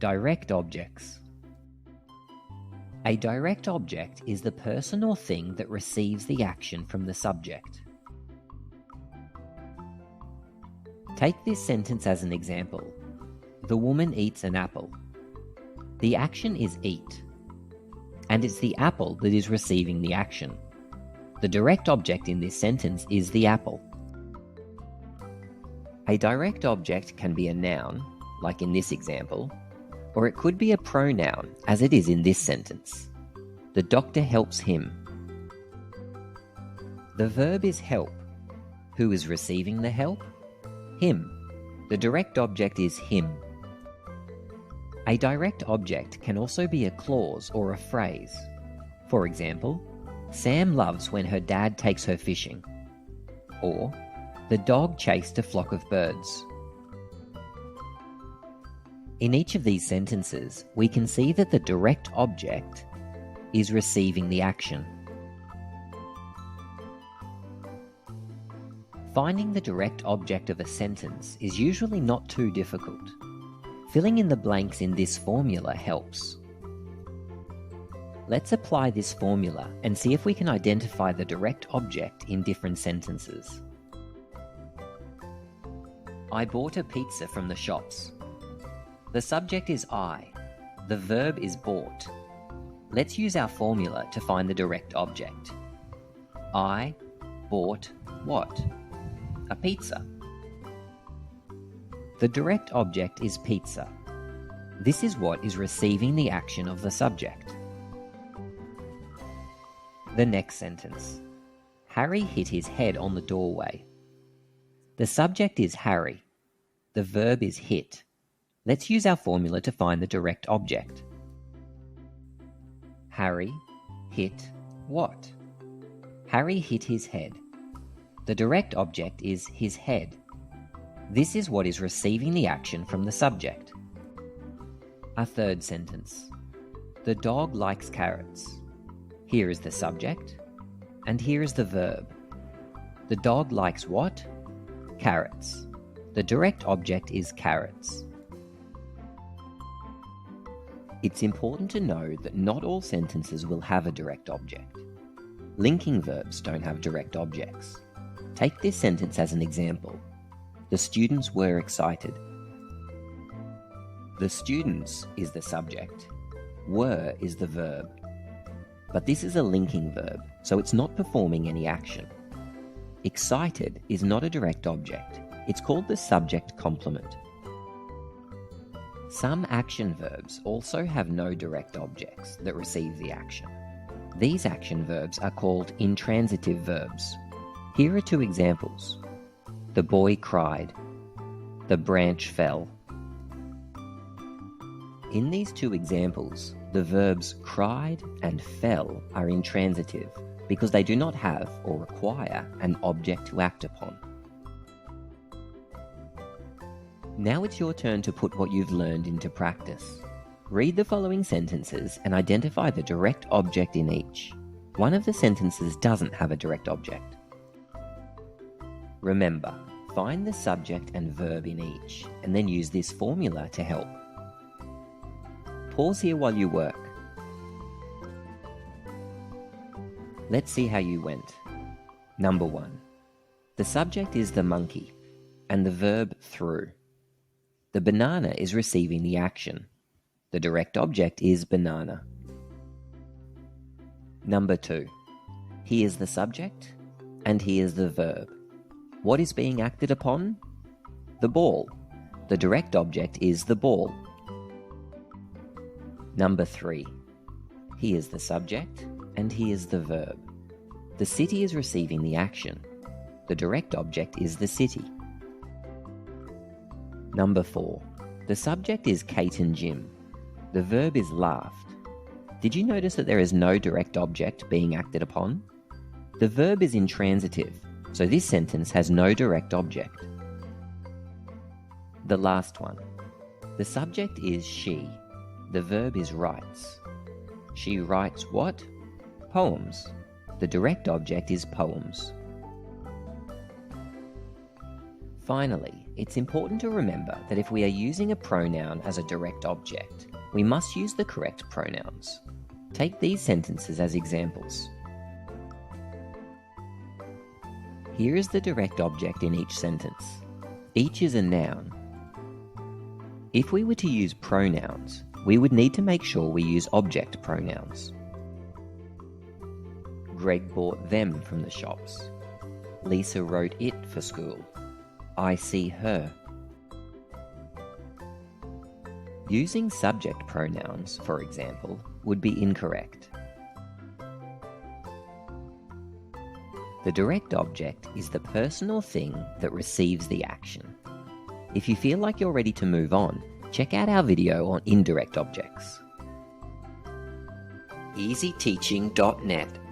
Direct objects. A direct object is the person or thing that receives the action from the subject. Take this sentence as an example. The woman eats an apple. The action is eat, and it's the apple that is receiving the action. The direct object in this sentence is the apple. A direct object can be a noun, like in this example, or it could be a pronoun, as it is in this sentence. The doctor helps him. The verb is help. Who is receiving the help? Him. The direct object is him. A direct object can also be a clause or a phrase. For example, Sam loves when her dad takes her fishing. Or, the dog chased a flock of birds. In each of these sentences, we can see that the direct object is receiving the action. Finding the direct object of a sentence is usually not too difficult. Filling in the blanks in this formula helps. Let's apply this formula and see if we can identify the direct object in different sentences. I bought a pizza from the shops. The subject is I. The verb is bought. Let's use our formula to find the direct object. I bought what? A pizza. The direct object is pizza. This is what is receiving the action of the subject. The next sentence. Harry hit his head on the doorway. The subject is Harry. The verb is hit. Let's use our formula to find the direct object. Harry hit what? Harry hit his head. The direct object is his head. This is what is receiving the action from the subject. A third sentence. The dog likes carrots. Here is the subject, and here is the verb. The dog likes what? Carrots. The direct object is carrots. It's important to know that not all sentences will have a direct object. Linking verbs don't have direct objects. Take this sentence as an example. The students were excited. The students is the subject. Were is the verb. But this is a linking verb, so it's not performing any action. Excited is not a direct object. It's called the subject complement. Some action verbs also have no direct objects that receive the action. These action verbs are called intransitive verbs. Here are two examples. The boy cried. The branch fell. In these two examples, the verbs cried and fell are intransitive because they do not have or require an object to act upon. Now it's your turn to put what you've learned into practice. Read the following sentences and identify the direct object in each. One of the sentences doesn't have a direct object. Remember, find the subject and verb in each, and then use this formula to help. Pause here while you work. Let's see how you went. Number 1. The subject is the monkey, and the verb threw. The banana is receiving the action. The direct object is banana. Number 2. He is the subject, and he is the verb. What is being acted upon? The ball. The direct object is the ball. Number 3. He is the subject, and he is the verb. The city is receiving the action. The direct object is the city. Number 4. The subject is Kate and Jim. The verb is laughed. Did you notice that there is no direct object being acted upon? The verb is intransitive, so this sentence has no direct object. The last one. The subject is she. The verb is writes. She writes what? Poems. The direct object is poems. Finally, it's important to remember that if we are using a pronoun as a direct object, we must use the correct pronouns. Take these sentences as examples. Here is the direct object in each sentence. Each is a noun. If we were to use pronouns, we would need to make sure we use object pronouns. Greg bought them from the shops. Lisa wrote it for school. I see her. Using subject pronouns, for example, would be incorrect. The direct object is the person or thing that receives the action. If you feel like you're ready to move on, check out our video on indirect objects. EasyTeaching.net